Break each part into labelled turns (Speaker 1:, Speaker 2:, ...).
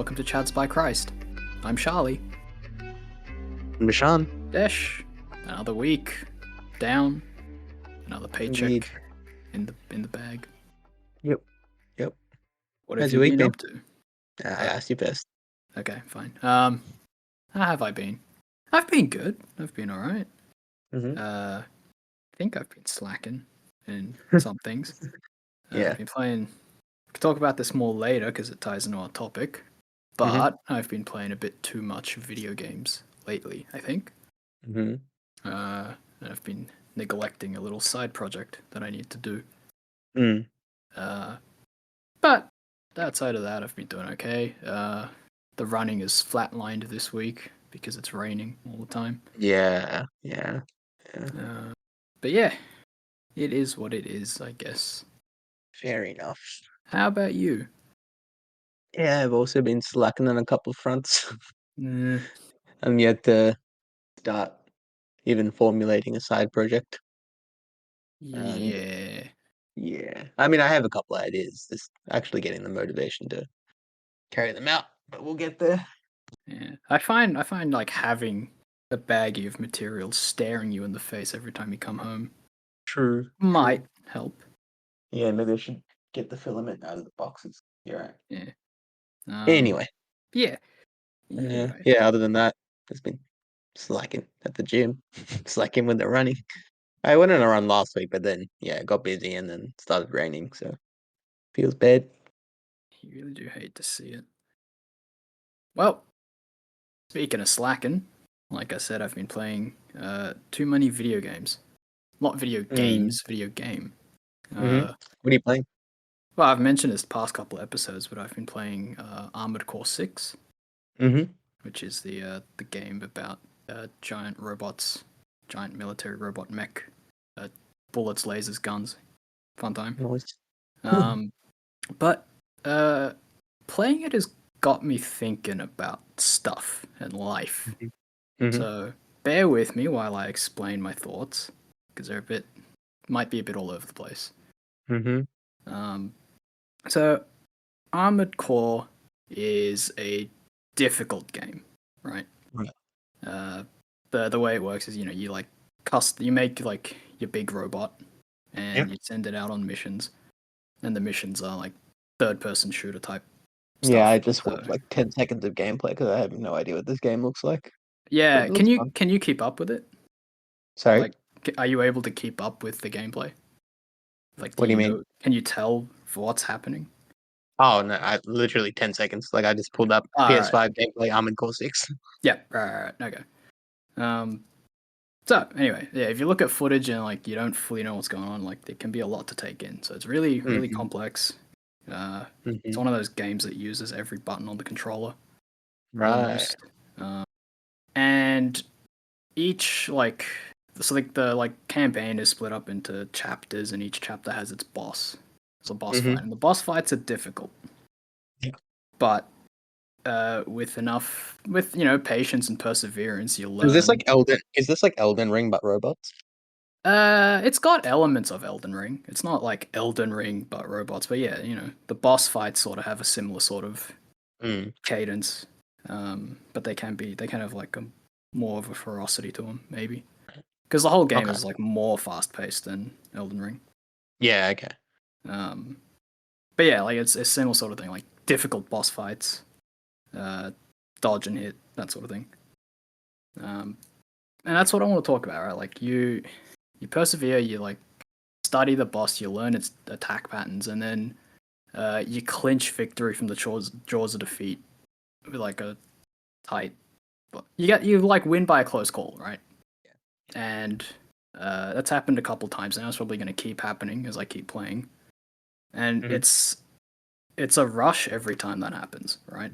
Speaker 1: Welcome to Chats by Christ. I'm Shali.
Speaker 2: Mishan.
Speaker 1: Desh. Another week. Down. Another paycheck.
Speaker 2: Indeed.
Speaker 1: In the bag.
Speaker 2: Yep.
Speaker 1: What
Speaker 2: How's
Speaker 1: have you
Speaker 2: your week
Speaker 1: been
Speaker 2: been?
Speaker 1: up to?
Speaker 2: I asked you first.
Speaker 1: Okay, fine. How have I been? I've been good. I've been alright.
Speaker 2: Mm-hmm.
Speaker 1: I think I've been slacking in some things.
Speaker 2: Yeah.
Speaker 1: I've been playing. We can talk about this more later because it ties into our topic. But I've been playing a bit too much video games lately, I think.
Speaker 2: Mm-hmm.
Speaker 1: And I've been neglecting a little side project that I need to do.
Speaker 2: Mm.
Speaker 1: But outside of that, I've been doing okay. The running is flatlined this week because it's raining all the time.
Speaker 2: Yeah.
Speaker 1: But yeah, it is what it is, I guess.
Speaker 2: Fair enough.
Speaker 1: How about you?
Speaker 2: Yeah, I've also been slacking on a couple of fronts.
Speaker 1: Mm,
Speaker 2: I'm yet to start even formulating a side project. And
Speaker 1: yeah.
Speaker 2: yeah, I mean, I have a couple of ideas. Just actually getting the motivation to carry them out, but we'll get there.
Speaker 1: Yeah. I find like having a baggie of materials staring you in the face every time you come home
Speaker 2: True.
Speaker 1: might help.
Speaker 2: Yeah, maybe I should get the filament out of the boxes. You're right.
Speaker 1: Yeah.
Speaker 2: Anyway.
Speaker 1: Yeah. Anyway.
Speaker 2: Yeah, other than that, just been slacking at the gym, slacking when they're running. I went on a run last week, but then, yeah, it got busy and then started raining, so feels bad.
Speaker 1: You really do hate to see it. Well, speaking of slacking, like I said, I've been playing too many video games. Not video games, video game.
Speaker 2: What are you playing?
Speaker 1: Well, I've mentioned this past couple of episodes, but I've been playing Armored Core 6, which is the game about giant robots, giant military robot mech, bullets, lasers, guns. Fun time.
Speaker 2: Nice.
Speaker 1: But playing it has got me thinking about stuff and life. So bear with me while I explain my thoughts, because they're might be a bit all over the place. So Armored Core is a difficult game, right? The way it works is, you like you make like your big robot and you send it out on missions, and the missions are like third-person shooter type stuff.
Speaker 2: Yeah, I just watched like 10 seconds of gameplay because I have no idea what this game looks like.
Speaker 1: Yeah, can you keep up with it?
Speaker 2: Sorry?
Speaker 1: Like, are you able to keep up with the gameplay? Like,
Speaker 2: What do you mean?
Speaker 1: Can you tell what's happening?
Speaker 2: Oh, no, I literally 10 seconds. Like, I just pulled up PS5 gameplay, Armored Core 6.
Speaker 1: Yeah, right, okay. So, anyway, yeah, if you look at footage and, like, you don't fully know what's going on, like, there can be a lot to take in. So it's really, really complex. It's one of those games that uses every button on the controller.
Speaker 2: Right.
Speaker 1: Almost. And each, like, so like the campaign is split up into chapters, and each chapter has its boss. It's a boss fight, and the boss fights are difficult.
Speaker 2: Yeah.
Speaker 1: But with patience and perseverance, you learn.
Speaker 2: Is this like Elden Ring but robots?
Speaker 1: It's got elements of Elden Ring. It's not like Elden Ring but robots, but yeah, the boss fights sort of have a similar sort of cadence. But they can have like more of a ferocity to them, maybe. Because the whole game is like more fast paced than Elden Ring.
Speaker 2: Yeah, okay.
Speaker 1: But yeah, like it's a similar sort of thing, like difficult boss fights, dodge and hit, that sort of thing. And that's what I want to talk about, right? Like you persevere, you like study the boss, you learn its attack patterns, and then you clinch victory from the jaws of defeat with like a tight. You like win by a close call, right?
Speaker 2: Yeah.
Speaker 1: And that's happened a couple times, and that's probably going to keep happening as I keep playing. And it's a rush every time that happens, right?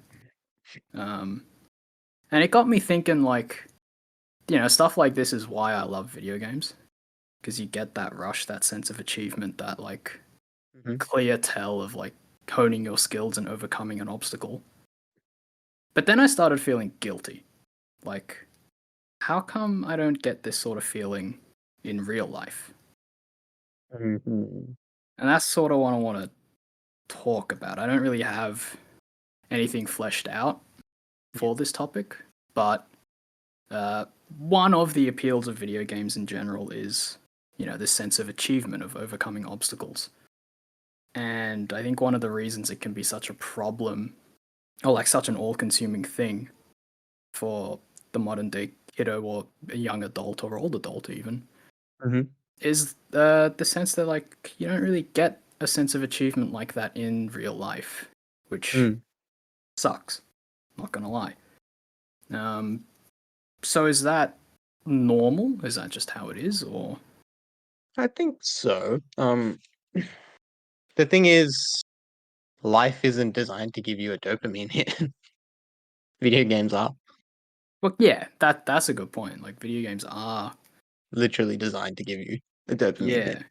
Speaker 1: And it got me thinking, like, stuff like this is why I love video games, because you get that rush, that sense of achievement, that like clear tell of like honing your skills and overcoming an obstacle. But then I started feeling guilty, like, how come I don't get this sort of feeling in real life? And that's sort of what I want to talk about. I don't really have anything fleshed out for this topic, but one of the appeals of video games in general is, this sense of achievement of overcoming obstacles. And I think one of the reasons it can be such a problem, or like such an all-consuming thing for the modern day kiddo or a young adult or old adult even,
Speaker 2: Mm-hmm.
Speaker 1: is the sense that like you don't really get a sense of achievement like that in real life, which sucks. Not gonna lie. So is that normal? Is that just how it is, or
Speaker 2: I think so. The thing is, life isn't designed to give you a dopamine hit. Video games are
Speaker 1: well, yeah, that's a good point. Like video games are,
Speaker 2: literally designed to give you a dopamine
Speaker 1: yeah,
Speaker 2: hit.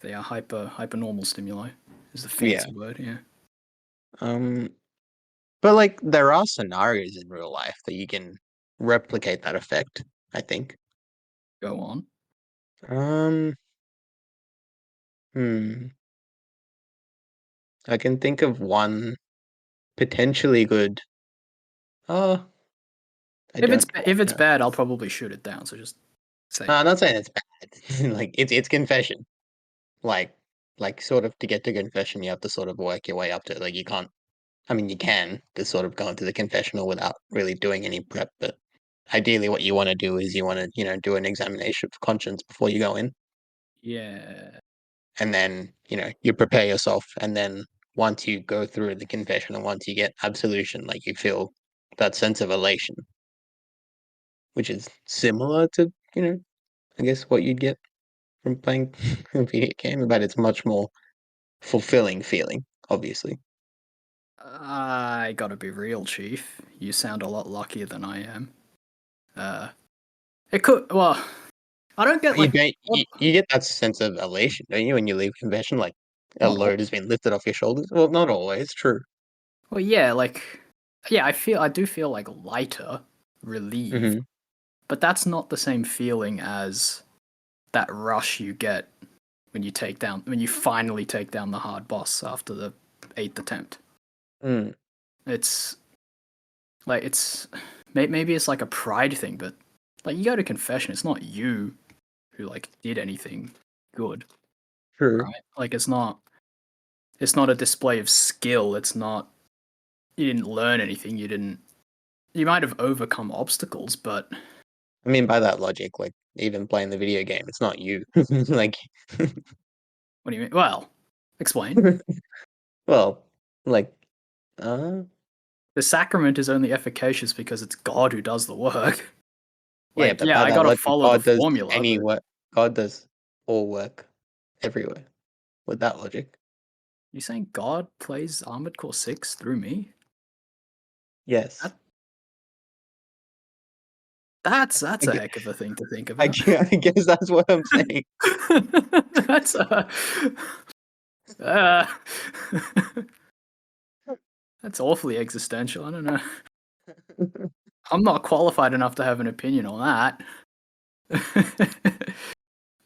Speaker 1: they are hyper normal stimuli. Is the
Speaker 2: Yeah.
Speaker 1: fancy word? Yeah.
Speaker 2: Um, but like there are scenarios in real life that you can replicate that effect, I think.
Speaker 1: Go on.
Speaker 2: Um, hmm. I can think of one potentially good. Oh, I
Speaker 1: If it's
Speaker 2: don't
Speaker 1: if
Speaker 2: quite
Speaker 1: it's
Speaker 2: know.
Speaker 1: bad, I'll probably shoot it down. So just say
Speaker 2: No,
Speaker 1: it.
Speaker 2: I'm not saying it's bad. Like it's confession. Like like sort of to get to confession, you have to sort of work your way up to it. Like you can't. I mean, you can just sort of go into the confessional without really doing any prep, but ideally, what you want to do is you want to, do an examination of conscience before you go in,
Speaker 1: Yeah.
Speaker 2: and then, you prepare yourself, and then once you go through the confession and once you get absolution, like you feel that sense of elation, which is similar to, I guess what you'd get from playing a video game, but it's much more fulfilling feeling, obviously.
Speaker 1: I gotta be real, Chief. You sound a lot luckier than I am. Uh, it could. Well, I don't get
Speaker 2: But you
Speaker 1: like.
Speaker 2: don't, you get that sense of elation, don't you, when you leave confession, like a
Speaker 1: Not all.
Speaker 2: load has been lifted off your shoulders? Well, not always, true.
Speaker 1: Well, yeah, like, yeah, I do feel like lighter, relieved,
Speaker 2: Hmm.
Speaker 1: but that's not the same feeling as that rush you get when you finally take down the hard boss after the eighth attempt.
Speaker 2: Mm,
Speaker 1: It's maybe it's like a pride thing, but like you go to confession, it's not you who like did anything good,
Speaker 2: true.
Speaker 1: right? Like it's not a display of skill. It's not you didn't learn anything. You might have overcome obstacles, but
Speaker 2: I mean, by that logic, like even playing the video game, it's not you. Like,
Speaker 1: what do you mean? Well, explain.
Speaker 2: well, like, uh,
Speaker 1: The sacrament is only efficacious because it's God who does the work.
Speaker 2: yeah,
Speaker 1: Like,
Speaker 2: but
Speaker 1: yeah,
Speaker 2: by
Speaker 1: I
Speaker 2: that
Speaker 1: gotta
Speaker 2: logic,
Speaker 1: follow the
Speaker 2: God does
Speaker 1: formula,
Speaker 2: any
Speaker 1: but
Speaker 2: work. God does all work everywhere. With that logic,
Speaker 1: you saying God plays Armored Core 6 through me?
Speaker 2: yes.
Speaker 1: That, that's
Speaker 2: I
Speaker 1: a
Speaker 2: guess,
Speaker 1: heck of a thing to think
Speaker 2: I
Speaker 1: about.
Speaker 2: guess, I guess that's what I'm saying.
Speaker 1: That's uh, that's awfully existential. I don't know. I'm not qualified enough to have an opinion on that.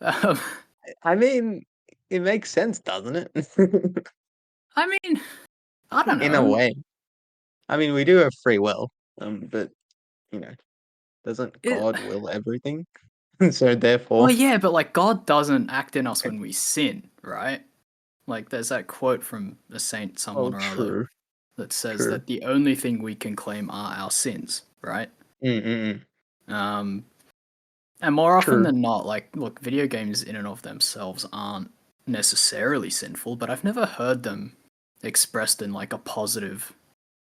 Speaker 1: um,
Speaker 2: I mean, it makes sense, doesn't it?
Speaker 1: I mean, I don't
Speaker 2: In a
Speaker 1: know.
Speaker 2: way. I mean, we do have free will, but you know, doesn't
Speaker 1: It,
Speaker 2: God will everything? So
Speaker 1: well,
Speaker 2: therefore,
Speaker 1: yeah, but like God doesn't act in us when we sin, right? Like there's that quote from a saint,
Speaker 2: oh,
Speaker 1: someone or other,
Speaker 2: true,
Speaker 1: that says
Speaker 2: true.
Speaker 1: that the only thing we can claim are our sins, right?
Speaker 2: Mm-mm.
Speaker 1: Um, and more often
Speaker 2: True.
Speaker 1: than not, like, look, video games in and of themselves aren't necessarily sinful, but I've never heard them expressed in like a positive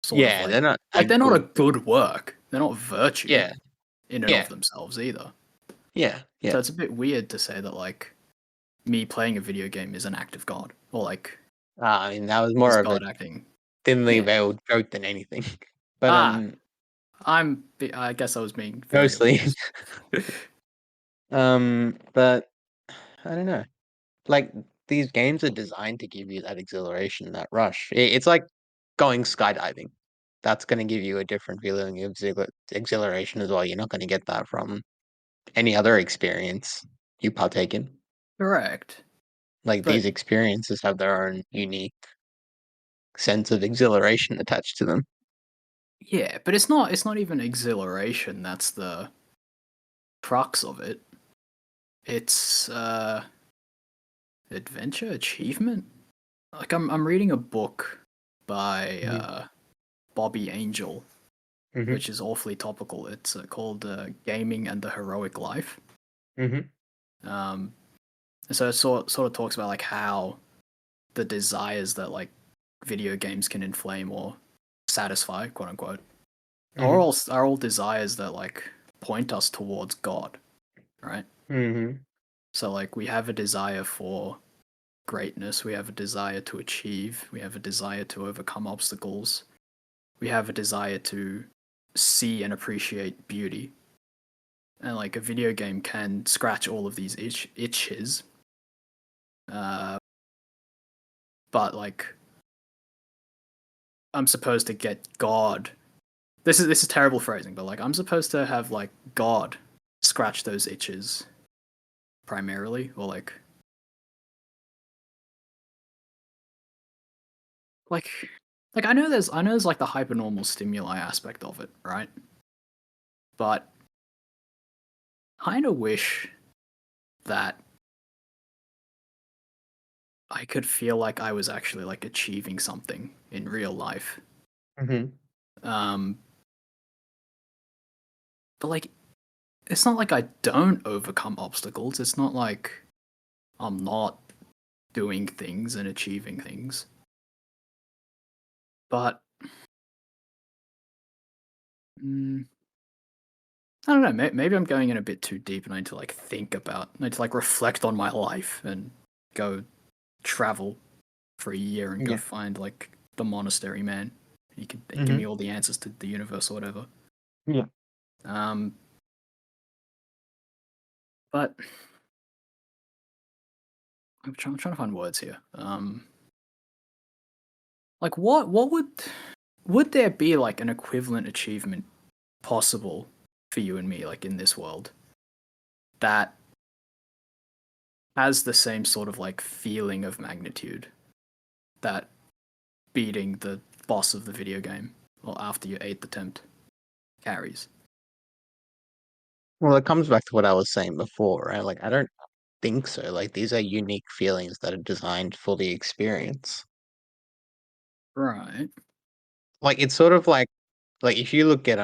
Speaker 1: sort of
Speaker 2: Yeah,
Speaker 1: like,
Speaker 2: they're not a
Speaker 1: they're not a
Speaker 2: good.
Speaker 1: good work. They're not virtue
Speaker 2: Yeah,
Speaker 1: in and of
Speaker 2: yeah,
Speaker 1: themselves either.
Speaker 2: yeah,
Speaker 1: So
Speaker 2: yeah.
Speaker 1: it's a bit weird to say that like me playing a video game is an act of God, or like
Speaker 2: I mean, that was
Speaker 1: is
Speaker 2: more of a
Speaker 1: God acting?
Speaker 2: thinly
Speaker 1: Yeah.
Speaker 2: veiled joke than anything. But
Speaker 1: Ah, I guess I was being very
Speaker 2: mostly,
Speaker 1: obvious.
Speaker 2: but I don't know. Like these games are designed to give you that exhilaration, that rush. It's like going skydiving. That's going to give you a different feeling of exhilaration as well. You're not going to get that from any other experience you partake in.
Speaker 1: Correct.
Speaker 2: Like these
Speaker 1: But
Speaker 2: experiences have their own unique sense of exhilaration attached to them.
Speaker 1: Yeah, but it's not even exhilaration that's the crux of it. It's adventure, achievement. Like I'm reading a book by
Speaker 2: Mhm,
Speaker 1: Bobby Angel,
Speaker 2: mhm,
Speaker 1: which is awfully topical. It's called Gaming and the Heroic Life.
Speaker 2: mhm,
Speaker 1: Um, and so it sort of talks about like how the desires that like video games can inflame or satisfy, quote unquote,
Speaker 2: mhm,
Speaker 1: are all desires that like point us towards God, right?
Speaker 2: mhm,
Speaker 1: So like we have a desire for greatness, we have a desire to achieve, we have a desire to overcome obstacles, we have a desire to see and appreciate beauty. And like a video game can scratch all of these itches, uh, but like I'm supposed to get God. This is terrible phrasing, but like I'm supposed to have like God scratch those itches primarily, or like like I know there's like the hypernormal stimuli aspect of it, right? But I kind of wish that I could feel like I was actually like achieving something in real life.
Speaker 2: mhm.
Speaker 1: Um, but like it's not like I don't overcome obstacles. It's not like I'm not doing things and achieving things. But mm, I don't know. Maybe I'm going in a bit too deep, and I need to like think about, I need to like reflect on my life and go travel for a year and go
Speaker 2: Yeah.
Speaker 1: find like the monastery man. He could give me
Speaker 2: Mhm.
Speaker 1: all the answers to the universe or whatever.
Speaker 2: Yeah.
Speaker 1: Um, but I'm trying to find words here. Like what would there be like an equivalent achievement possible for you and me, like in this world, that has the same sort of like feeling of magnitude that beating the boss of the video game or after your eighth attempt carries?
Speaker 2: Well, it comes back to what I was saying before, right? Like, I don't think so. Like, these are unique feelings that are designed for the experience.
Speaker 1: Right.
Speaker 2: Like, it's sort of like if you look at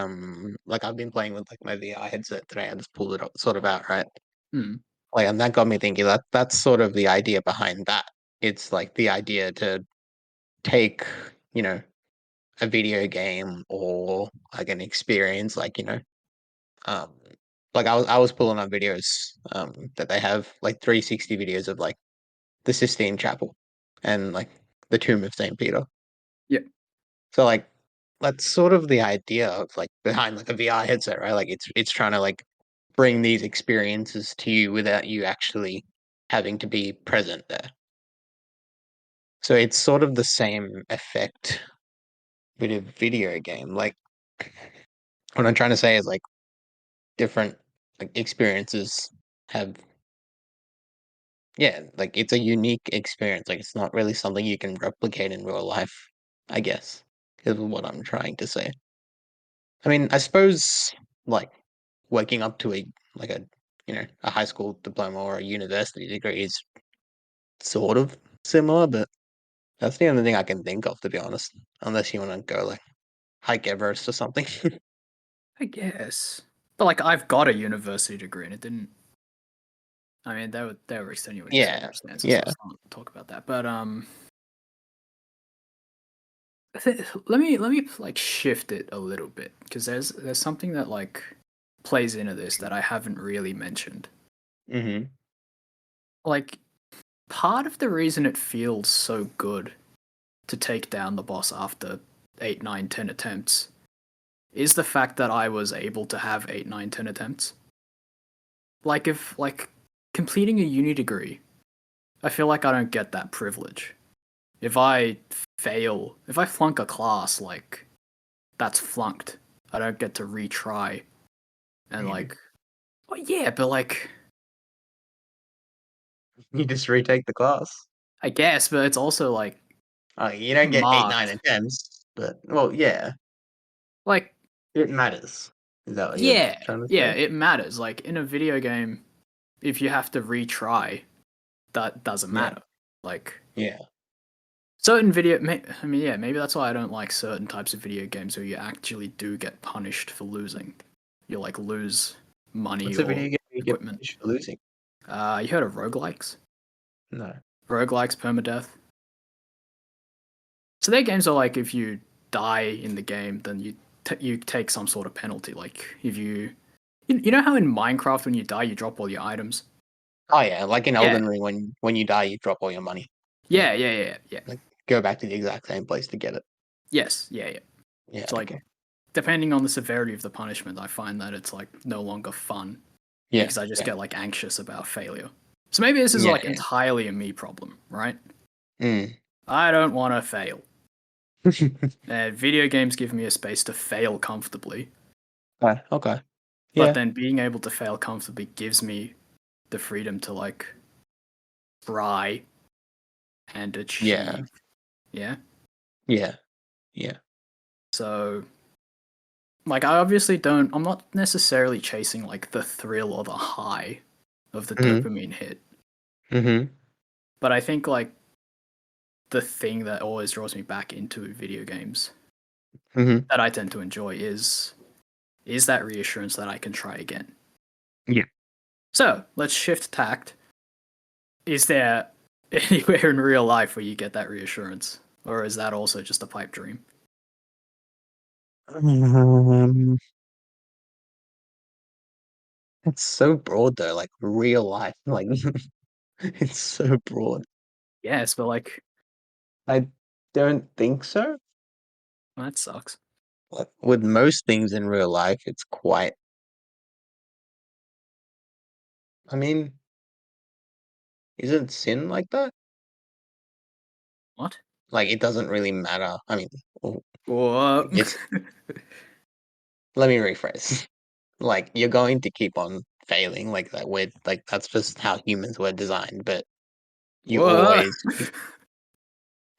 Speaker 2: like I've been playing with like my VR headset today. I just pulled it up, sort of out, right?
Speaker 1: Hmm.
Speaker 2: Like, and that got me thinking that that's sort of the idea behind that. It's like the idea to take, you know, a video game or like an experience, like, um, like I was pulling up videos that they have like 360 videos of like the Sistine Chapel and like the Tomb of Saint Peter.
Speaker 1: Yeah.
Speaker 2: So like that's sort of the idea of like behind like a VR headset, right? Like it's trying to like bring these experiences to you without you actually having to be present there. So it's sort of the same effect with a video game. Like what I'm trying to say is like different like experiences have, yeah, like it's a unique experience. Like it's not really something you can replicate in real life, I guess, is what I'm trying to say. I mean, I suppose like working up to a like a a high school diploma or a university degree is sort of similar, but that's the only thing I can think of, to be honest. Unless you want to go like hike Everest or something.
Speaker 1: I guess. But like I've got a university degree and it didn't, I mean there were extenuating
Speaker 2: Yeah,
Speaker 1: circumstances, so
Speaker 2: yeah.
Speaker 1: let's not talk about that. But let me like shift it a little bit because there's something that like plays into this that I haven't really mentioned.
Speaker 2: Hmm.
Speaker 1: Like part of the reason it feels so good to take down the boss after 8, 9, 10 attempts is the fact that I was able to have 8, 9, 10 attempts. Like if like completing a uni degree, I feel like I don't get that privilege. If I if I flunk a class, like that's flunked. I don't get to retry and like, well, yeah, but like
Speaker 2: You just retake the class.
Speaker 1: I guess, but it's also like
Speaker 2: You don't get eight, nine
Speaker 1: marked.
Speaker 2: attempts, but well, yeah.
Speaker 1: Like,
Speaker 2: It matters. Is that what you're
Speaker 1: yeah,
Speaker 2: trying to
Speaker 1: yeah,
Speaker 2: say?
Speaker 1: it matters. Like in a video game, if you have to retry, that doesn't
Speaker 2: Yeah.
Speaker 1: matter. Like
Speaker 2: Yeah.
Speaker 1: certain I mean, yeah, maybe that's why I don't like certain types of video games where you actually do get punished for losing. You like lose money
Speaker 2: What's a
Speaker 1: or
Speaker 2: video game you get
Speaker 1: equipment.
Speaker 2: punished for losing?
Speaker 1: You heard of roguelikes?
Speaker 2: No.
Speaker 1: Roguelikes, permadeath. So their games are like if you die in the game, then you take some sort of penalty. Like if you know how in Minecraft when you die you drop all your items.
Speaker 2: Oh yeah, like in
Speaker 1: Yeah,
Speaker 2: Elden Ring, when you die, you drop all your money. Yeah.
Speaker 1: yeah.
Speaker 2: Like go back to the exact same place to get it.
Speaker 1: Yes, yeah.
Speaker 2: Yeah.
Speaker 1: So like
Speaker 2: Okay.
Speaker 1: depending on the severity of the punishment, I find that it's like no longer fun
Speaker 2: Yeah.
Speaker 1: because I just
Speaker 2: Yeah.
Speaker 1: get like anxious about failure. So maybe this is
Speaker 2: Yeah.
Speaker 1: like entirely a me problem, right?
Speaker 2: Yeah.
Speaker 1: I don't want to fail.
Speaker 2: Mm.
Speaker 1: And video games give me a space to fail comfortably,
Speaker 2: Okay. Okay.
Speaker 1: but
Speaker 2: Yeah.
Speaker 1: then being able to fail comfortably gives me the freedom to like try and
Speaker 2: Yeah.
Speaker 1: achieve. Yeah.
Speaker 2: Yeah. Yeah.
Speaker 1: So like I obviously don't I'm not necessarily chasing like the thrill or the high of the
Speaker 2: Mhm.
Speaker 1: dopamine hit.
Speaker 2: Mhm.
Speaker 1: But I think like the thing that always draws me back into video games
Speaker 2: Mhm.
Speaker 1: that I tend to enjoy is that reassurance that I can try again.
Speaker 2: Yeah.
Speaker 1: So let's shift tact. Is there anywhere in real life where you get that reassurance? Or is that also just a pipe dream?
Speaker 2: Um, it's so broad though, like real life. Like it's so broad.
Speaker 1: Yes, but like
Speaker 2: I don't think so.
Speaker 1: that sucks.
Speaker 2: Like with most things in real life, it's quite. I mean, isn't sin like that?
Speaker 1: What?
Speaker 2: Like it doesn't really matter. I mean, well,
Speaker 1: What?
Speaker 2: it's. Let me rephrase. Like you're going to keep on failing like that. Like that's just how humans were designed. But you
Speaker 1: What?
Speaker 2: always.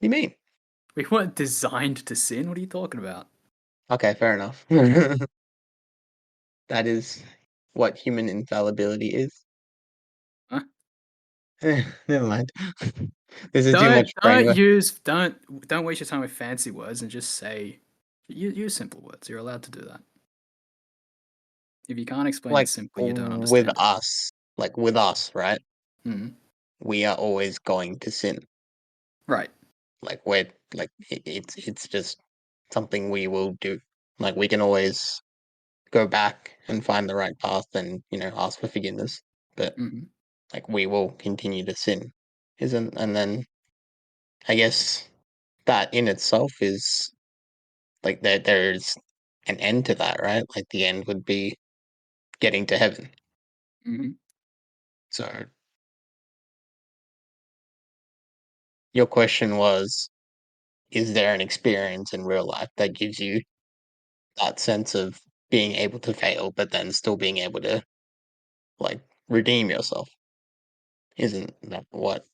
Speaker 2: You mean?
Speaker 1: We weren't designed to sin. What are you talking about?
Speaker 2: Okay, fair enough. That is what human infallibility is.
Speaker 1: Huh?
Speaker 2: Never mind. This is too
Speaker 1: Don't
Speaker 2: much
Speaker 1: don't
Speaker 2: brainwork.
Speaker 1: use don't waste your time with fancy words and just say use simple words. You're allowed to do that. If you can't explain it
Speaker 2: Like
Speaker 1: simply, you don't
Speaker 2: with
Speaker 1: understand it.
Speaker 2: us, like with us, right?
Speaker 1: Mm.
Speaker 2: We are always going to sin.
Speaker 1: Right.
Speaker 2: Like we're like it's just something we will do. Like we can always go back and find the right path and ask for forgiveness. But
Speaker 1: Mm.
Speaker 2: like we will continue to sin, isn't? And then I guess that in itself is like there's an end to that, right? Like the end would be getting to heaven.
Speaker 1: Mm.
Speaker 2: So your question was, is there an experience in real life that gives you that sense of being able to fail, but then still being able to like redeem yourself? Isn't that what?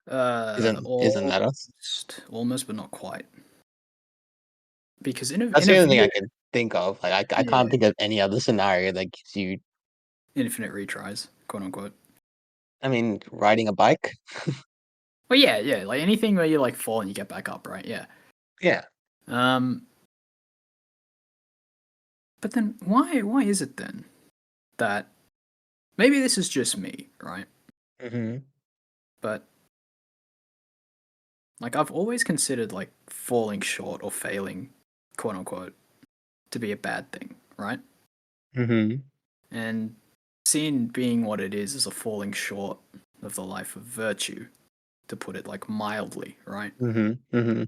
Speaker 2: Isn't that us?
Speaker 1: Almost, but not quite. Because
Speaker 2: That's
Speaker 1: in
Speaker 2: the
Speaker 1: a
Speaker 2: only thing
Speaker 1: video,
Speaker 2: I can think of. Like I can't
Speaker 1: yeah,
Speaker 2: think of any other scenario that gives you.
Speaker 1: infinite retries, quote unquote.
Speaker 2: I mean, riding a bike.
Speaker 1: Well, yeah, like anything where you like fall and you get back up, right? Yeah.
Speaker 2: Yeah.
Speaker 1: Um, but then why is it then that maybe this is just me, right?
Speaker 2: Hmm.
Speaker 1: But like I've always considered like falling short or failing, quote unquote, to be a bad thing, right?
Speaker 2: Hmm.
Speaker 1: And sin being what it is a falling short of the life of virtue, to put it like mildly, right?
Speaker 2: Hmm. Hmm.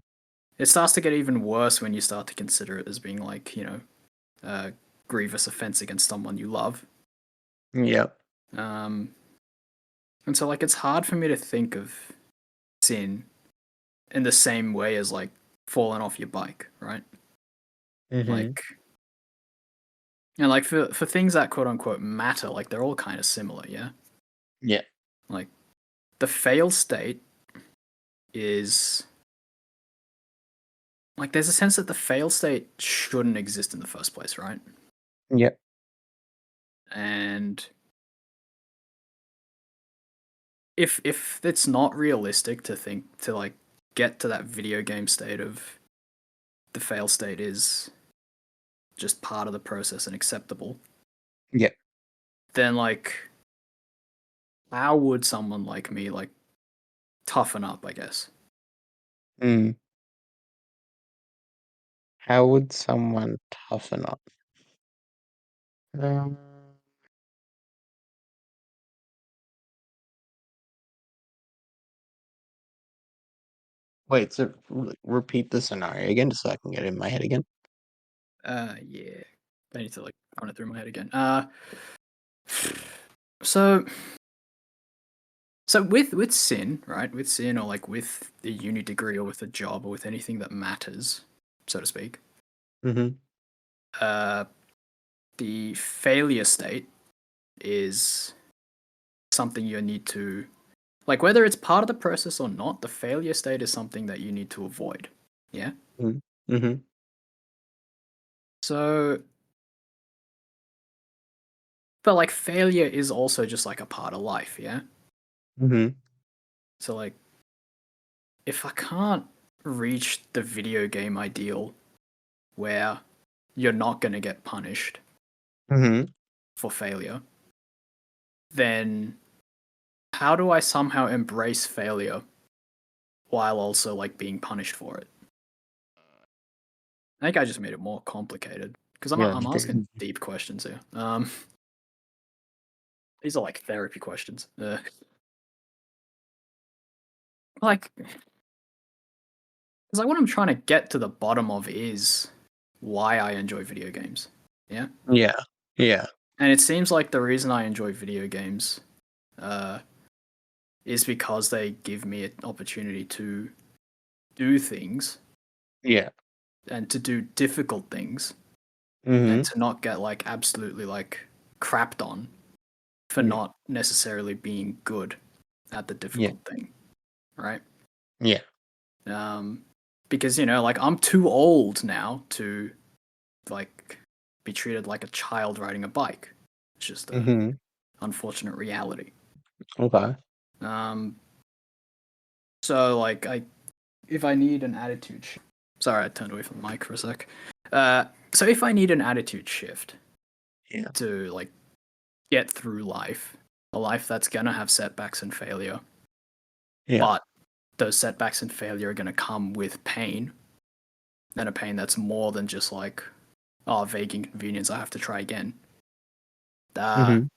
Speaker 1: It starts to get even worse when you start to consider it as being like, a grievous offense against someone you love.
Speaker 2: Yep.
Speaker 1: Um, and so like it's hard for me to think of sin in the same way as like falling off your bike, right?
Speaker 2: Hmm.
Speaker 1: Like and like for things that quote unquote matter, like they're all kind of similar, yeah?
Speaker 2: Yeah.
Speaker 1: Like the fail state is like there's a sense that the fail state shouldn't exist in the first place, right?
Speaker 2: Yep.
Speaker 1: And if it's not realistic to think to like get to that video game state of the fail state is just part of the process and acceptable,
Speaker 2: Yep.
Speaker 1: then like how would someone like me like toughen up, I guess?
Speaker 2: Mm. How would someone toughen up? Um, Wait, so repeat the scenario again, just so I can get it in my head again.
Speaker 1: Yeah. I need to like run it through my head again. So with sin, right? With sin or like with a uni degree or with a job or with anything that matters, so to speak,
Speaker 2: Mm-hmm.
Speaker 1: uh the failure state is something you need to like whether it's part of the process or not, the failure state is something that you need to avoid. Yeah.
Speaker 2: Mm-hmm. Mm-hmm.
Speaker 1: So but like failure is also just like a part of life, yeah?
Speaker 2: Mm-hmm.
Speaker 1: So like if I can't reach the video game ideal where you're not going to get punished
Speaker 2: Mm-hmm.
Speaker 1: for failure, then how do I somehow embrace failure while also like being punished for it? I think I just made it more complicated because
Speaker 2: Yeah.
Speaker 1: I'm asking deep questions here. These are like therapy questions. Like, because like what I'm trying to get to the bottom of is why I enjoy video games. Yeah,
Speaker 2: Yeah. Yeah.
Speaker 1: and it seems like the reason I enjoy video games uh, is because they give me an opportunity to do things
Speaker 2: Yeah.
Speaker 1: and to do difficult things and
Speaker 2: Mm-hmm.
Speaker 1: to not get like absolutely like crapped on for
Speaker 2: Yeah.
Speaker 1: not necessarily being good at the
Speaker 2: Yeah.
Speaker 1: difficult thing, right?
Speaker 2: Yeah.
Speaker 1: Um, because you know, like I'm too old now to like be treated like a child riding a bike. It's just a
Speaker 2: Mm-hmm.
Speaker 1: unfortunate reality.
Speaker 2: Okay.
Speaker 1: Um, so like if I need an attitude, sorry, I turned away from the mic for a sec. So if I need an attitude shift
Speaker 2: Yeah.
Speaker 1: to like get through life, a life that's gonna have setbacks and failure,
Speaker 2: Yeah.
Speaker 1: but those setbacks and failure are gonna come with pain, and a pain that's more than just like, oh, vague inconvenience, I have to try again. Uh,
Speaker 2: Mm-hmm.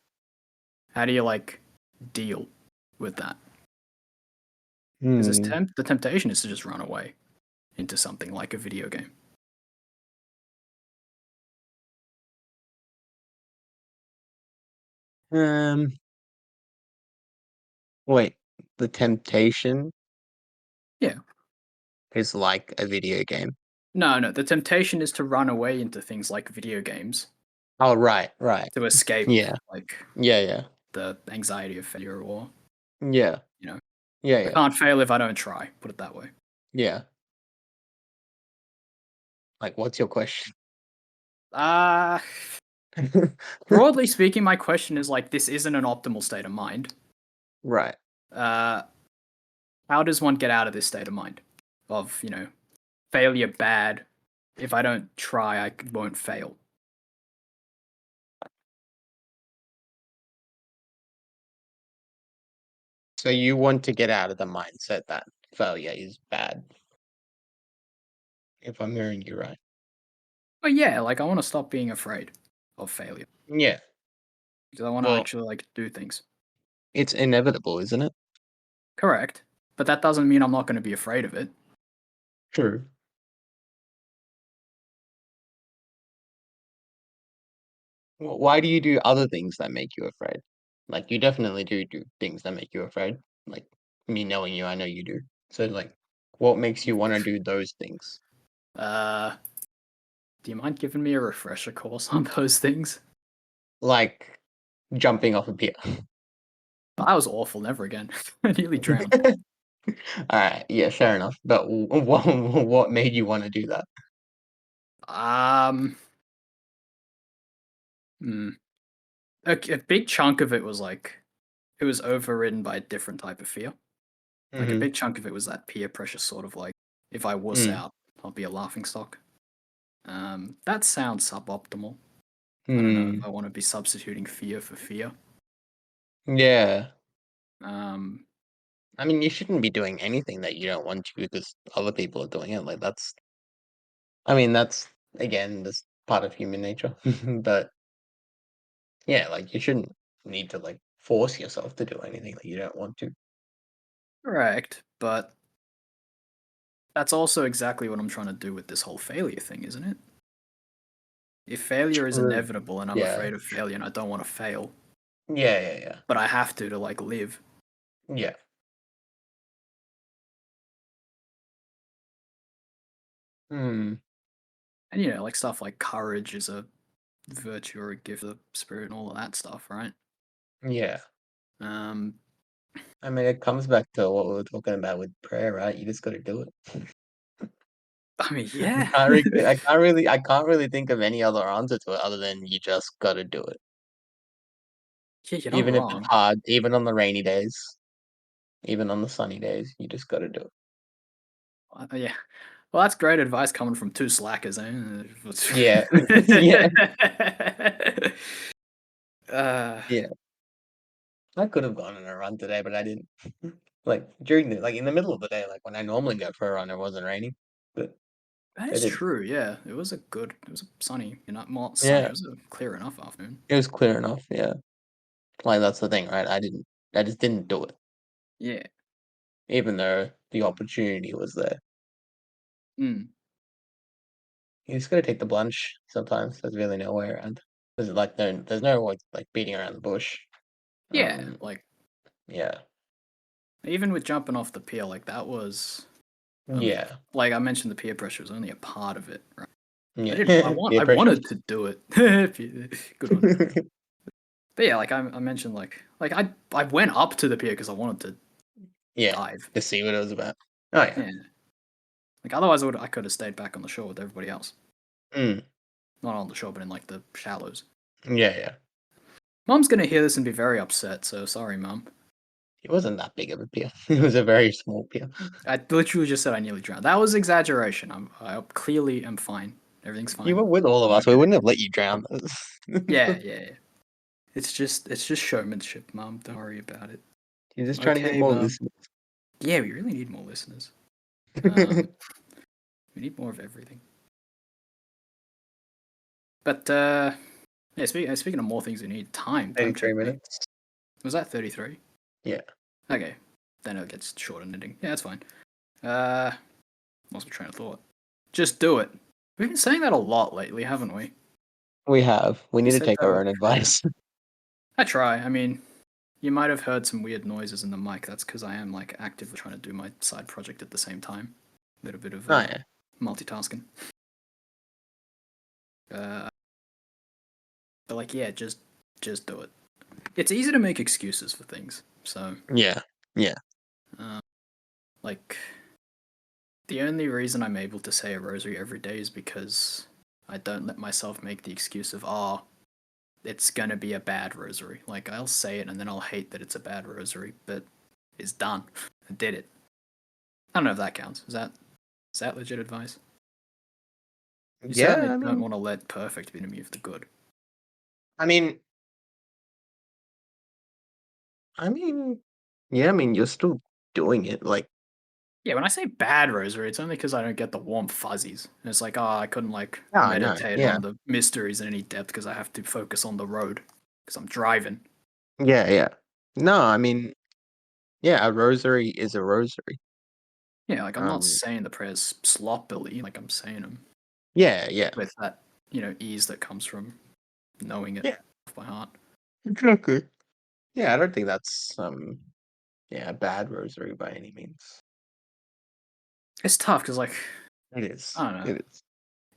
Speaker 1: how do you like deal with that? Because
Speaker 2: Hmm.
Speaker 1: the temptation is to just run away into something like a video game.
Speaker 2: Um. Wait. The temptation
Speaker 1: Yeah.
Speaker 2: is like a video game.
Speaker 1: No, the temptation is to run away into things like video games
Speaker 2: Oh, right. Right.
Speaker 1: to escape
Speaker 2: Yeah.
Speaker 1: like
Speaker 2: Yeah. Yeah.
Speaker 1: the anxiety of failure or,
Speaker 2: Yeah.
Speaker 1: you know,
Speaker 2: Yeah.
Speaker 1: I
Speaker 2: Yeah.
Speaker 1: can't fail if I don't try, put it that way.
Speaker 2: Yeah. Like, what's your question?
Speaker 1: Uh, broadly speaking, my question is like, this isn't an optimal state of mind.
Speaker 2: Right.
Speaker 1: Uh, how does one get out of this state of mind? Of, you know, failure bad. If I don't try, I won't fail.
Speaker 2: So you want to get out of the mindset that failure is bad, if I'm hearing you right.
Speaker 1: But yeah, like I want to stop being afraid of failure
Speaker 2: Yeah.
Speaker 1: because I want to
Speaker 2: Well,
Speaker 1: actually like do things.
Speaker 2: it's inevitable, isn't it?
Speaker 1: Correct. But that doesn't mean I'm not going to be afraid of it.
Speaker 2: True. Why do you do other things that make you afraid? Like, you definitely do things that make you afraid. Like, me knowing you, I know you do. So, like, what makes you want to do those things?
Speaker 1: Uh, do you mind giving me a refresher course on those things?
Speaker 2: Like, jumping off a pier.
Speaker 1: That was awful. Never again. I nearly drowned.
Speaker 2: Alright, yeah, fair enough. But what made you wanna do that?
Speaker 1: Um, hmm, a big chunk of it was like it was overridden by a different type of fear. Like a
Speaker 2: Mhm.
Speaker 1: big chunk of it was that peer pressure, sort of like if I wuss
Speaker 2: Mm.
Speaker 1: out, I'll be a laughing stock. That sounds suboptimal. I don't know if
Speaker 2: Hmm.
Speaker 1: I want to be substituting fear for fear.
Speaker 2: Yeah.
Speaker 1: Um,
Speaker 2: I mean, you shouldn't be doing anything that you don't want to because other people are doing it, like, that's I mean, that's again, that's part of human nature. But, yeah, like, you shouldn't need to, like, force yourself to do anything that you don't want to.
Speaker 1: correct, but that's also exactly what I'm trying to do with this whole failure thing, isn't it? If failure is
Speaker 2: True.
Speaker 1: inevitable and I'm
Speaker 2: Yeah.
Speaker 1: afraid of failure and I don't want to fail,
Speaker 2: Yeah, yeah, yeah.
Speaker 1: but I have to like live.
Speaker 2: Yeah. Hmm.
Speaker 1: And like stuff like courage is a virtue or a gift of the spirit and all of that stuff, right?
Speaker 2: Yeah.
Speaker 1: Um,
Speaker 2: I mean, it comes back to what we were talking about with prayer, right? You just gotta do it.
Speaker 1: I mean, yeah.
Speaker 2: I can't really think of any other answer to it other than you just gotta do it.
Speaker 1: Yeah, you're not
Speaker 2: Even if it's
Speaker 1: wrong.
Speaker 2: hard, even on the rainy days, even on the sunny days, you just gotta do it.
Speaker 1: Yeah. Well, that's great advice coming from two slackers, eh?
Speaker 2: Yeah. Yeah.
Speaker 1: uh,
Speaker 2: Yeah. I could have gone on a run today, but I didn't. Like, in the middle of the day, like, when I normally go for a run, it wasn't raining, but
Speaker 1: that
Speaker 2: I
Speaker 1: is
Speaker 2: didn't.
Speaker 1: true. Yeah, it was a sunny, more sunny.
Speaker 2: Yeah.
Speaker 1: It was a clear enough afternoon.
Speaker 2: It was clear enough, yeah. Like, that's the thing, right? I just didn't do it,
Speaker 1: Yeah.
Speaker 2: even though the opportunity was there.
Speaker 1: Mm.
Speaker 2: You just gotta take the plunge sometimes. There's really no way around. There's no, like, beating around the bush.
Speaker 1: Yeah.
Speaker 2: Um,
Speaker 1: Like
Speaker 2: yeah.
Speaker 1: even with jumping off the pier, like that was
Speaker 2: Yeah.
Speaker 1: like I mentioned, the peer pressure was only a part of it. Right? I
Speaker 2: Yeah.
Speaker 1: didn't.
Speaker 2: Peer
Speaker 1: I
Speaker 2: pressure.
Speaker 1: wanted to do it. Good one. But yeah, like I mentioned, I went up to the pier because I wanted to
Speaker 2: Yeah.
Speaker 1: dive.
Speaker 2: To see what it was about. Oh, yeah.
Speaker 1: Yeah. Like otherwise, I could have stayed back on the shore with everybody else.
Speaker 2: Mm.
Speaker 1: Not on the shore, but in like the shallows.
Speaker 2: Yeah, yeah.
Speaker 1: Mom's gonna hear this and be very upset. So sorry, mom.
Speaker 2: It wasn't that big of a pier. It was a very small pier.
Speaker 1: I literally just said I nearly drowned. That was exaggeration. I clearly am fine. Everything's
Speaker 2: You
Speaker 1: fine.
Speaker 2: were with all of
Speaker 1: I'm
Speaker 2: us. We
Speaker 1: okay.
Speaker 2: wouldn't have let you drown.
Speaker 1: Yeah, yeah, yeah. It's just showmanship, mom. Don't worry about it.
Speaker 2: You're just trying to get
Speaker 1: Okay,
Speaker 2: more
Speaker 1: mom.
Speaker 2: listeners.
Speaker 1: Yeah, we really need more listeners. Um, we need more of everything. But yeah. Speaking of more things we need, time check,
Speaker 2: 33
Speaker 1: mate.
Speaker 2: minutes.
Speaker 1: Was that 33?
Speaker 2: Yeah.
Speaker 1: Okay, then it gets short and ending. Yeah, that's fine. Uh, lost my train of thought. Just do it. We've been saying that a lot lately, haven't we?
Speaker 2: We have. We
Speaker 1: We
Speaker 2: need to
Speaker 1: said
Speaker 2: take
Speaker 1: that
Speaker 2: our
Speaker 1: with
Speaker 2: own
Speaker 1: prayer.
Speaker 2: advice.
Speaker 1: I try. I mean, you might have heard some weird noises in the mic. That's because I am like actively trying to do my side project at the same time. Little bit of
Speaker 2: Oh, yeah.
Speaker 1: multitasking. Uh, but like, yeah, just do it. It's easy to make excuses for things. So,
Speaker 2: Yeah. Yeah.
Speaker 1: uh, like, the only reason I'm able to say a rosary every day is because I don't let myself make the excuse of, oh, it's gonna be a bad rosary. Like, I'll say it and then I'll hate that it's a bad rosary, but it's done. I did it. I don't know if that counts. Is that legit advice? You
Speaker 2: Yeah,
Speaker 1: certainly don't want to let perfect be the enemy of the good.
Speaker 2: I mean I mean, yeah, I mean, you're still doing it, like
Speaker 1: Yeah, when I say bad rosary, it's only because I don't get the warm fuzzies. And it's like, oh, I couldn't like
Speaker 2: yeah, I know,
Speaker 1: meditate
Speaker 2: yeah.
Speaker 1: on the mysteries in any depth because I have to focus on the road because I'm driving.
Speaker 2: Yeah, yeah. No, I mean, yeah, a rosary is a rosary.
Speaker 1: Yeah, like I'm not
Speaker 2: Um,
Speaker 1: saying the prayers sloppily, like I'm saying them
Speaker 2: yeah, yeah.
Speaker 1: with that, ease that comes from knowing it
Speaker 2: Yeah,
Speaker 1: off by heart.
Speaker 2: exactly. Yeah, I don't think that's, yeah, a bad rosary by any means.
Speaker 1: It's tough because, like,
Speaker 2: It is.
Speaker 1: I don't know.
Speaker 2: It is.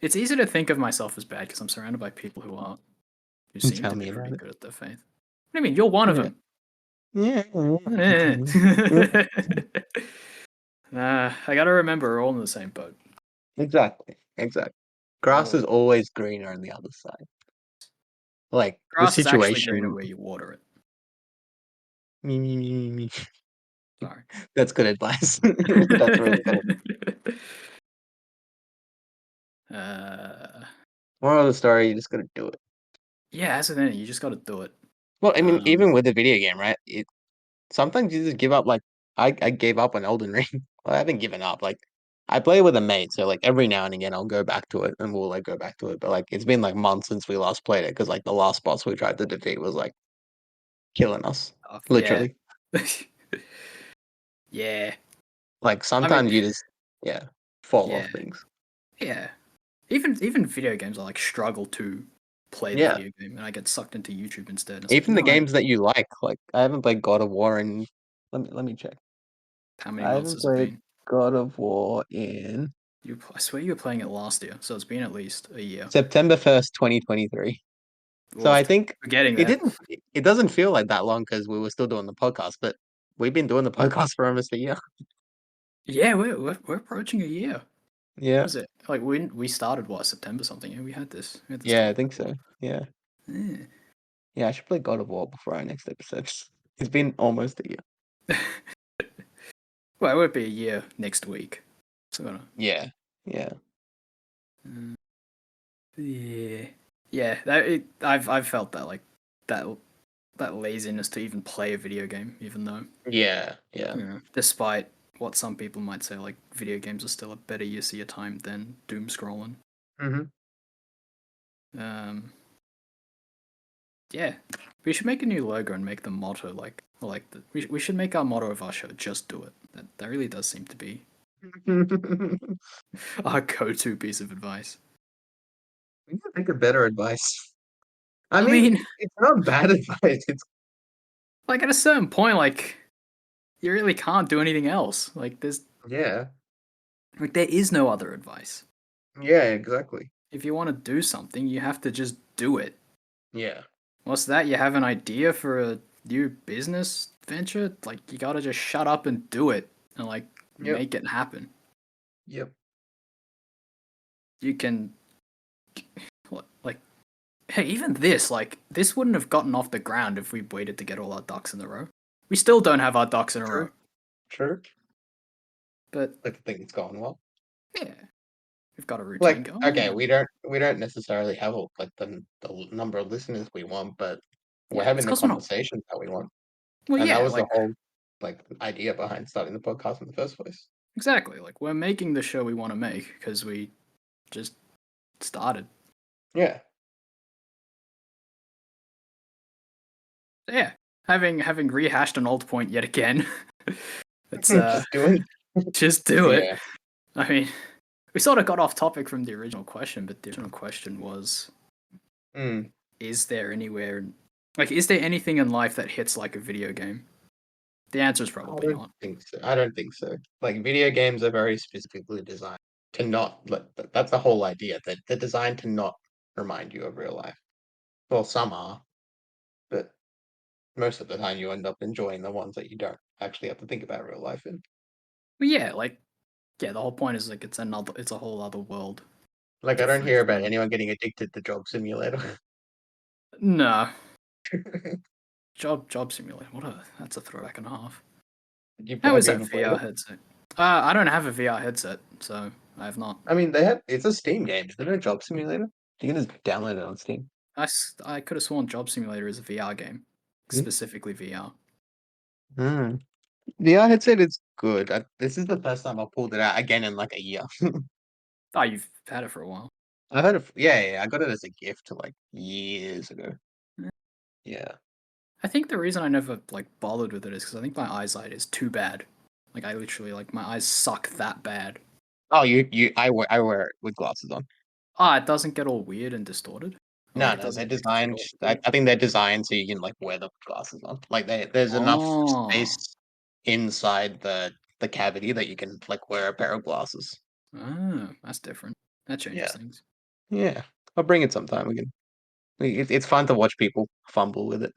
Speaker 1: It's easy to think of myself as bad because I'm surrounded by people who seem
Speaker 2: Tell
Speaker 1: to be
Speaker 2: me
Speaker 1: pretty
Speaker 2: about it.
Speaker 1: good at their faith. What do you mean? You're one of
Speaker 2: Yeah.
Speaker 1: them.
Speaker 2: Yeah.
Speaker 1: Eh.
Speaker 2: Yeah.
Speaker 1: I gotta remember we're all in the same boat.
Speaker 2: Exactly. Grass
Speaker 1: All
Speaker 2: is always greener on the other side. Like the
Speaker 1: grass is actually greener
Speaker 2: situation.
Speaker 1: where you water it.
Speaker 2: Me, me, me, me, me.
Speaker 1: Sorry.
Speaker 2: That's good advice. That's really good.
Speaker 1: uh,
Speaker 2: Moral of the story: you just gotta do it.
Speaker 1: yeah, as with anything, you just gotta do it.
Speaker 2: Well, I mean,
Speaker 1: Um,
Speaker 2: even with a video game, right? Sometimes you just give up. Like I gave up on Elden Ring. Well, I haven't given up. Like I play with a mate, so like every now and again I'll go back to it, and we'll like go back to it. But like it's been like months since we last played it because like the last boss we tried to defeat was like killing us,
Speaker 1: yeah,
Speaker 2: literally.
Speaker 1: yeah.
Speaker 2: Like
Speaker 1: I mean,
Speaker 2: sometimes you just fall off
Speaker 1: yeah,
Speaker 2: things.
Speaker 1: yeah. Even video games, I like struggle to play the
Speaker 2: Yeah,
Speaker 1: video game, and I get sucked into YouTube instead. And it's like,
Speaker 2: even the
Speaker 1: no,
Speaker 2: games that you like I haven't played God of War in. Let me check.
Speaker 1: how many
Speaker 2: I
Speaker 1: months
Speaker 2: haven't
Speaker 1: has it
Speaker 2: played
Speaker 1: been?
Speaker 2: God of War in
Speaker 1: I swear you were playing it last year, so it's been at least a year.
Speaker 2: September 1st, 2023. So
Speaker 1: Oof,
Speaker 2: I think
Speaker 1: we're getting
Speaker 2: it
Speaker 1: there.
Speaker 2: didn't. It doesn't feel like that long because we were still doing the podcast, but we've been doing the podcast for almost a year.
Speaker 1: Yeah, we're approaching a year. What
Speaker 2: Yeah,
Speaker 1: is it? Like we started what, September something? Yeah, we had this
Speaker 2: yeah, I
Speaker 1: talk.
Speaker 2: think so. Yeah,
Speaker 1: Yeah.
Speaker 2: yeah. I should play God of War before our next episode. It's been almost a year.
Speaker 1: Well, it won't be a year next week. So gonna.
Speaker 2: Yeah, yeah.
Speaker 1: Uh, yeah, yeah. I've felt that like that that laziness to even play a video game, even though
Speaker 2: Yeah, yeah.
Speaker 1: despite what some people might say, like video games are still a better use of your time than doom scrolling.
Speaker 2: Hmm.
Speaker 1: Um, yeah, we should make a new logo and make the motto we should make our motto of our show. Just do it. That really does seem to be our go-to piece of advice.
Speaker 2: We can think of better advice. I
Speaker 1: I
Speaker 2: mean,
Speaker 1: mean,
Speaker 2: it's not bad advice. It's
Speaker 1: like at a certain point, like you really can't do anything else.
Speaker 2: yeah,
Speaker 1: There is no other advice.
Speaker 2: yeah, exactly.
Speaker 1: If you want to do something, you have to just do it.
Speaker 2: Yeah.
Speaker 1: What's that? You have an idea for a new business venture? Like you gotta just shut up and do it and like
Speaker 2: Yep.
Speaker 1: make it happen.
Speaker 2: Yep.
Speaker 1: You can like hey, even this wouldn't have gotten off the ground if we waited to get all our ducks in a row. We still don't have our ducks in a row.
Speaker 2: True. True.
Speaker 1: But
Speaker 2: Like I think it's going well.
Speaker 1: yeah, we've got a routine
Speaker 2: Like,
Speaker 1: going
Speaker 2: okay,
Speaker 1: and
Speaker 2: we don't necessarily have like the number of listeners we want, but we're
Speaker 1: yeah, it's
Speaker 2: having the
Speaker 1: cause we're not
Speaker 2: conversations that we want,
Speaker 1: well
Speaker 2: and that
Speaker 1: yeah,
Speaker 2: was the
Speaker 1: like
Speaker 2: whole like idea behind starting the podcast in the first place.
Speaker 1: exactly. Like we're making the show we want to make because we just started.
Speaker 2: Yeah,
Speaker 1: Yeah, having rehashed an old point yet again. It's
Speaker 2: just doing.
Speaker 1: just do it.
Speaker 2: Yeah.
Speaker 1: I mean, we sort of got off topic from the original question, but the original question was:
Speaker 2: Mm.
Speaker 1: is there anywhere, like, is there anything in life that hits like a video game? The answer is
Speaker 2: I
Speaker 1: probably
Speaker 2: don't
Speaker 1: not.
Speaker 2: think so. I don't think so. Like video games are very specifically designed to not. Like, that's the whole idea that they're designed to not remind you of real life. Well, some are, but most of the time you end up enjoying the ones that you don't actually have to think about real life in.
Speaker 1: But yeah, like, yeah, the whole point is like it's a whole other world,
Speaker 2: Like I don't
Speaker 1: different
Speaker 2: hear about
Speaker 1: from
Speaker 2: anyone getting addicted to Job Simulator.
Speaker 1: no job simulator. That's a throwback and a half. How
Speaker 2: Have
Speaker 1: is
Speaker 2: you
Speaker 1: that
Speaker 2: ever played
Speaker 1: VR
Speaker 2: it?
Speaker 1: headset? I don't have a VR headset, so I have not.
Speaker 2: I mean, it's a Steam game, isn't it? Job Simulator. You can just download it on Steam.
Speaker 1: I could have sworn Job Simulator is a VR game,
Speaker 2: Mm.
Speaker 1: specifically VR.
Speaker 2: Mm. VR headset is good. This is the first time I pulled it out again in like a year.
Speaker 1: Oh, you've had it for a while.
Speaker 2: I've had it. Yeah. I got it as a gift like years ago. Yeah.
Speaker 1: I think the reason I never like bothered with it is because I think my eyesight is too bad. Like I literally like my eyes suck that bad.
Speaker 2: Oh, I wear it with glasses on.
Speaker 1: Ah, it doesn't get all weird and distorted. Or, like
Speaker 2: No,
Speaker 1: it
Speaker 2: no, they're
Speaker 1: doesn't make you feel
Speaker 2: designed. I,
Speaker 1: awkward.
Speaker 2: I think they're designed so you can like wear the glasses on. Like there's enough
Speaker 1: Oh,
Speaker 2: space inside the cavity that you can like wear a pair of glasses.
Speaker 1: that's different. That changes
Speaker 2: Yeah,
Speaker 1: things.
Speaker 2: yeah. I'll bring it sometime. It's fun to watch people fumble with it.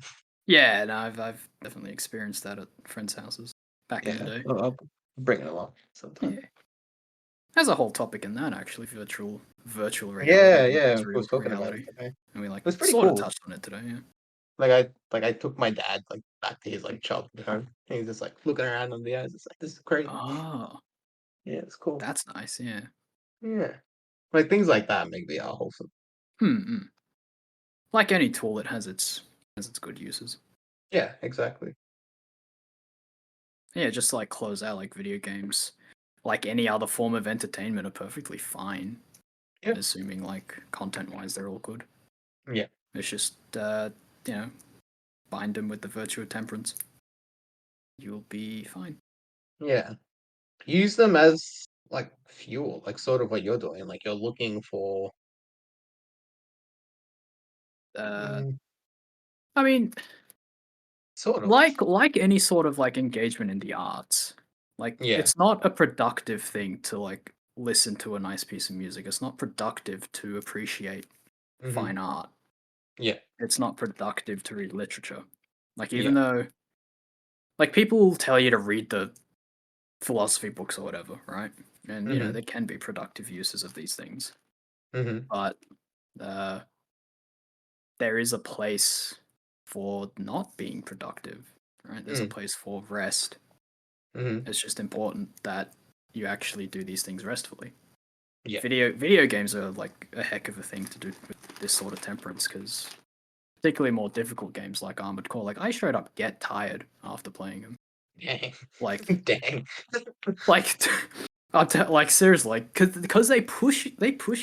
Speaker 1: Yeah, no, I've definitely experienced that at friends' houses back in the
Speaker 2: Yeah,
Speaker 1: day.
Speaker 2: I'll bring it along sometime.
Speaker 1: Yeah. There's a whole topic in that actually, virtual reality
Speaker 2: Yeah, yeah,
Speaker 1: versus
Speaker 2: we
Speaker 1: real
Speaker 2: was talking about it
Speaker 1: reality.
Speaker 2: today. It
Speaker 1: And we like
Speaker 2: was pretty
Speaker 1: sort of
Speaker 2: cool.
Speaker 1: touched on it today, yeah.
Speaker 2: Like I took my dad like back to his like childhood home. And he's just like looking around on the eyes. It's like this is crazy.
Speaker 1: Oh,
Speaker 2: Yeah, it's cool.
Speaker 1: that's nice, yeah.
Speaker 2: Yeah, like things like that make VR wholesome.
Speaker 1: Hmm. Like any tool, it has its good uses.
Speaker 2: Yeah, exactly.
Speaker 1: Yeah, just to like close out like video games, like any other form of entertainment are perfectly fine,
Speaker 2: Yeah,
Speaker 1: assuming like content wise they're all good.
Speaker 2: yeah,
Speaker 1: It's just you know, bind them with the virtue of temperance. You'll be fine.
Speaker 2: yeah. Use them as like fuel, like sort of what you're doing. Like you're looking for.
Speaker 1: Uh
Speaker 2: Mm,
Speaker 1: I mean,
Speaker 2: sort of.
Speaker 1: like any sort of like engagement in the arts, like
Speaker 2: Yeah.
Speaker 1: it's not a productive thing to like listen to a nice piece of music. It's not productive to appreciate
Speaker 2: Hmm.
Speaker 1: fine art.
Speaker 2: Yeah.
Speaker 1: It's not productive to read literature. Like even
Speaker 2: Yeah.
Speaker 1: though like people will tell you to read the philosophy books or whatever, right? And you know,
Speaker 2: Hmm.
Speaker 1: there can be productive uses of these things.
Speaker 2: Hmm.
Speaker 1: But uh there is a place for not being productive, right? There's a
Speaker 2: Mm.
Speaker 1: place for rest.
Speaker 2: Hmm.
Speaker 1: It's just important that you actually do these things restfully.
Speaker 2: Yeah.
Speaker 1: Video games are like a heck of a thing to do with this sort of temperance because particularly more difficult games like Armored Core, like I straight up get tired after playing them.
Speaker 2: Dang.
Speaker 1: Like,
Speaker 2: Dang.
Speaker 1: like, like seriously, like because they push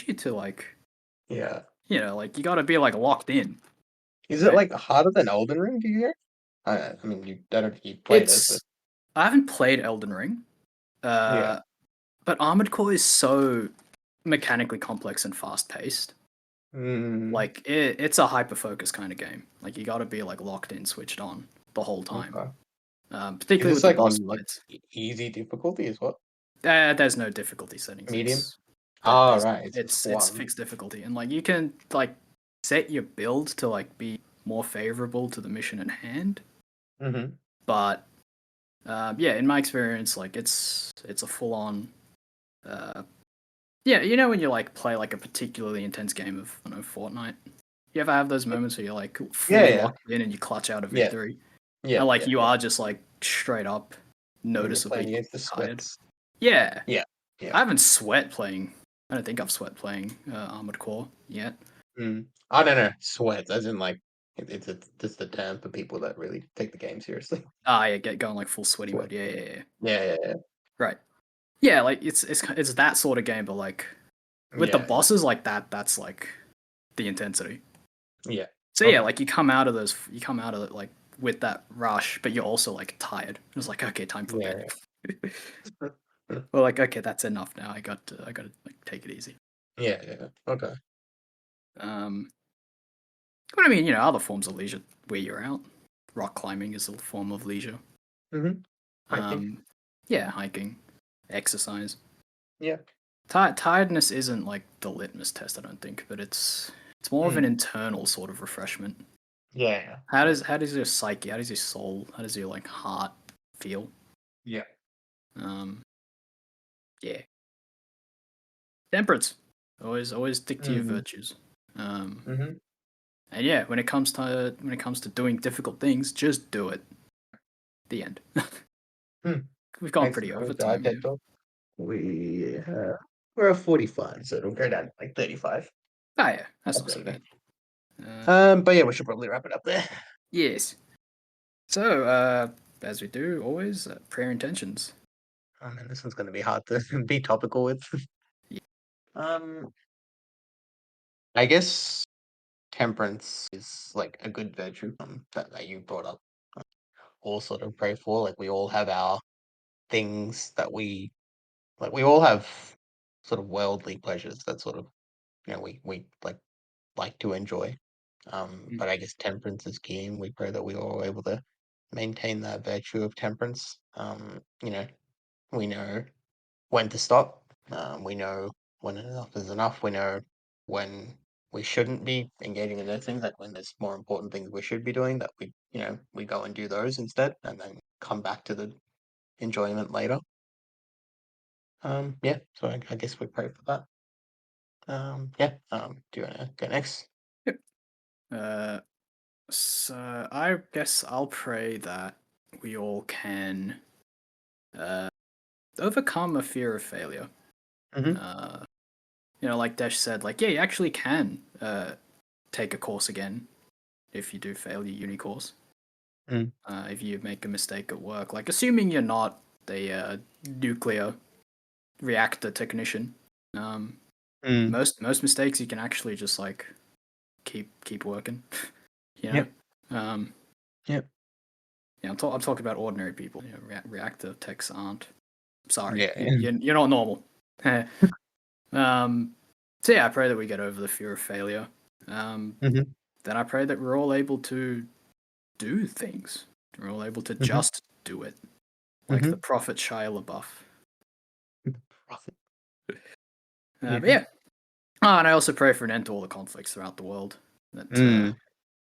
Speaker 1: you to like
Speaker 2: Yeah.
Speaker 1: like you got to be like locked in,
Speaker 2: Is it
Speaker 1: right?
Speaker 2: like harder than Elden Ring? Do you think? I mean, you I don't think you played it, but
Speaker 1: It's I haven't played Elden Ring,
Speaker 2: yeah.
Speaker 1: uh, but Armored Core is so mechanically complex and fast paced.
Speaker 2: Mm,
Speaker 1: Like it's a hyper focus kind of game. Like you got to be like locked in, switched on the whole time.
Speaker 2: okay. Is
Speaker 1: Particularly
Speaker 2: this
Speaker 1: with the
Speaker 2: like
Speaker 1: boss
Speaker 2: on like
Speaker 1: fights.
Speaker 2: easy difficulty as well?
Speaker 1: There's no difficulty settings.
Speaker 2: Medium?
Speaker 1: It's that
Speaker 2: Ah,
Speaker 1: there's
Speaker 2: right. It's just
Speaker 1: it's
Speaker 2: one.
Speaker 1: fixed difficulty, and like you can like set your build to like be more favorable to the mission at hand.
Speaker 2: Mm-hmm.
Speaker 1: But yeah, in my experience, like it's a full on. Uh, yeah, you know when you like play like a particularly intense game of I don't know Fortnite. You ever have those moments where you're like
Speaker 2: Yeah,
Speaker 1: fully
Speaker 2: yeah,
Speaker 1: locked in and you clutch out a
Speaker 2: yeah,
Speaker 1: victory,
Speaker 2: yeah,
Speaker 1: and like
Speaker 2: yeah,
Speaker 1: you
Speaker 2: yeah.
Speaker 1: are just like straight up
Speaker 2: When you're
Speaker 1: noticeably
Speaker 2: playing against the
Speaker 1: tired.
Speaker 2: sweats.
Speaker 1: Yeah,
Speaker 2: Yeah, yeah.
Speaker 1: I haven't sweat playing. I don't think I've sweat playing Armored Core yet.
Speaker 2: Mm. I don't know. Sweats, as in like it's just a term for people that really take the game seriously.
Speaker 1: Ah, yeah, get going like full sweaty
Speaker 2: Sweat.
Speaker 1: mode. Yeah, yeah, yeah.
Speaker 2: Yeah, yeah, yeah.
Speaker 1: Right. Yeah, like it's that sort of game, but like with the
Speaker 2: Yeah, yeah.
Speaker 1: bosses like that, that's like the intensity.
Speaker 2: Yeah.
Speaker 1: So yeah,
Speaker 2: Okay.
Speaker 1: like you come out of it like with that rush, but you're also like tired. It's like okay, time for bed.
Speaker 2: Yeah, yeah.
Speaker 1: Well, like okay, that's enough now. I got to like take it easy.
Speaker 2: Yeah, yeah. Okay.
Speaker 1: Um, but I mean, other forms of leisure where you're out. Rock climbing is a form of leisure.
Speaker 2: Mm-hmm. Hiking.
Speaker 1: Um, yeah, hiking, exercise.
Speaker 2: Yeah.
Speaker 1: Tiredness isn't like the litmus test, I don't think, but it's more of an
Speaker 2: Mm.
Speaker 1: internal sort of refreshment.
Speaker 2: Yeah,
Speaker 1: How
Speaker 2: yeah.
Speaker 1: does your psyche, how does your soul, how does your like heart feel?
Speaker 2: Yeah.
Speaker 1: Um, yeah, temperance. Always stick to your
Speaker 2: Mm.
Speaker 1: virtues. Um,
Speaker 2: Mm-hmm.
Speaker 1: and yeah, when it comes to doing difficult things, just do it. The end.
Speaker 2: Mm.
Speaker 1: We've gone
Speaker 2: Thanks
Speaker 1: pretty
Speaker 2: for
Speaker 1: over
Speaker 2: the
Speaker 1: time
Speaker 2: iPad
Speaker 1: here.
Speaker 2: talk. We're at 45, so it'll go down to like 35.
Speaker 1: Ah, yeah, that's not so
Speaker 2: Updating.
Speaker 1: bad. Uh,
Speaker 2: But yeah, we should probably wrap it up there.
Speaker 1: yes. So, as we do always, prayer intentions.
Speaker 2: Oh man, this one's gonna be hard to be topical with.
Speaker 1: Yeah.
Speaker 2: Um, I guess temperance is like a good virtue that you brought up. All sort of pray for. Like we all have our things that we like. We all have sort of worldly pleasures that sort of we like to enjoy.
Speaker 1: Mm.
Speaker 2: But I guess temperance is key, and we pray that we are all able to maintain that virtue of temperance. We know when to stop. We know when enough is enough. We know when we shouldn't be engaging in those things, like when there's more important things we should be doing, that we go and do those instead, and then come back to the enjoyment later. Yeah, so I guess we pray for that. Yeah. Do you wanna go next?
Speaker 1: Yep. So I guess I'll pray that we all can uh, overcome a fear of failure.
Speaker 2: Mhm.
Speaker 1: Uh, like Desh said, like, yeah, you actually can take a course again if you do fail your uni course.
Speaker 2: Mm.
Speaker 1: If you make a mistake at work, like assuming you're not the nuclear reactor technician, um,
Speaker 2: Mm.
Speaker 1: most mistakes you can actually just like keep working, you know.
Speaker 2: Yep.
Speaker 1: Um,
Speaker 2: Yep.
Speaker 1: yeah, I'm talking about ordinary people. Reactor techs aren't. Sorry,
Speaker 2: Yeah.
Speaker 1: you're not normal. So yeah, I pray that we get over the fear of failure.
Speaker 2: Mhm.
Speaker 1: Then I pray that we're all able to do things. We're all able to
Speaker 2: Mhm.
Speaker 1: just do it, like the
Speaker 2: Mhm.
Speaker 1: prophet Shia LaBeouf.
Speaker 2: Prophet.
Speaker 1: But
Speaker 2: Yeah.
Speaker 1: yeah, and I also pray for an end to all the conflicts throughout the world that
Speaker 2: Mm.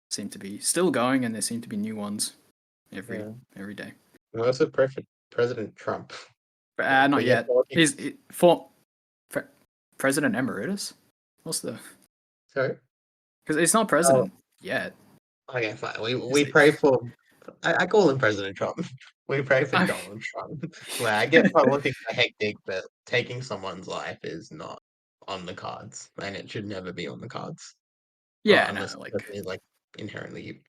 Speaker 1: seem to be still going, and there seem to be new ones every
Speaker 2: Yeah.
Speaker 1: every day.
Speaker 2: We also pray for President Trump.
Speaker 1: But
Speaker 2: We
Speaker 1: not
Speaker 2: get
Speaker 1: yet.
Speaker 2: politics.
Speaker 1: For President Emeritus. What's the?
Speaker 2: Sorry?
Speaker 1: Because it's not
Speaker 2: Oh,
Speaker 1: president yet.
Speaker 2: okay, fine.
Speaker 1: Is
Speaker 2: We
Speaker 1: it?
Speaker 2: pray for I call him President Trump. We pray for
Speaker 1: I,
Speaker 2: Donald Trump. Where I get politics are hectic, but taking someone's life is not on the cards, and it should never be on the cards. Well,
Speaker 1: yeah, no,
Speaker 2: unless the
Speaker 1: like
Speaker 2: person is like inherently,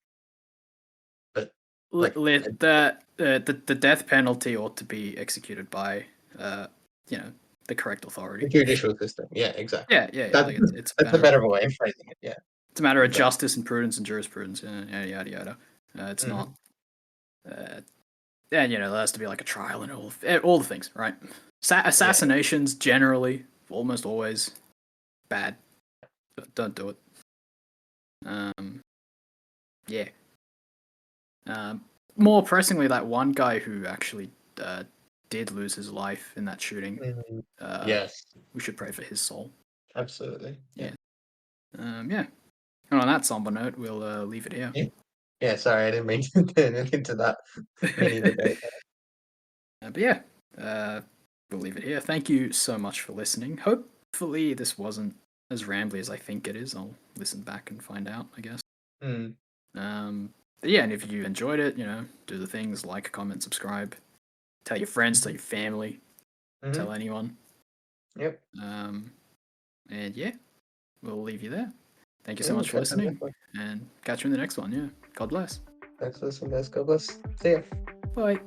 Speaker 2: but like
Speaker 1: the death penalty ought to be executed by uh you know the correct
Speaker 2: the
Speaker 1: authority.
Speaker 2: judicial system. Yeah, exactly.
Speaker 1: Yeah.
Speaker 2: That
Speaker 1: Like it's a
Speaker 2: that's a
Speaker 1: matter
Speaker 2: better way of phrasing it. Yeah,
Speaker 1: of
Speaker 2: exactly.
Speaker 1: justice and prudence and jurisprudence. Yada yada. It's not.
Speaker 2: Mhm.
Speaker 1: Uh, and there has to be like a trial and all the things, right?
Speaker 2: Yeah.
Speaker 1: Assassinations generally, almost always bad. Don't do it. Um, yeah. Um, More pressingly, that one guy who actually did lose his life in that shooting.
Speaker 2: Mhm.
Speaker 1: Uh,
Speaker 2: Yes,
Speaker 1: we should pray for his soul.
Speaker 2: absolutely. Yeah.
Speaker 1: Yeah. Yeah. And on that somber note, we'll leave it here.
Speaker 2: Yeah. Yeah, sorry, I didn't mean to turn it into that mini debate.
Speaker 1: But yeah, we'll leave it here. Thank you so much for listening. Hopefully, this wasn't as rambly as I think it is. I'll listen back and find out, I guess.
Speaker 2: Mm.
Speaker 1: But yeah, and if you enjoyed it, do the things like, comment, subscribe, tell your friends, tell
Speaker 2: Mhm.
Speaker 1: your family, tell
Speaker 2: Mhm.
Speaker 1: anyone.
Speaker 2: Yep.
Speaker 1: And yeah, we'll leave you there. Thank you
Speaker 2: Yeah,
Speaker 1: so
Speaker 2: we'll
Speaker 1: much for
Speaker 2: catch up
Speaker 1: listening,
Speaker 2: next one.
Speaker 1: and catch you in the next one. Yeah, God bless.
Speaker 2: Thanks for listening, guys. God bless. See ya.
Speaker 1: Bye.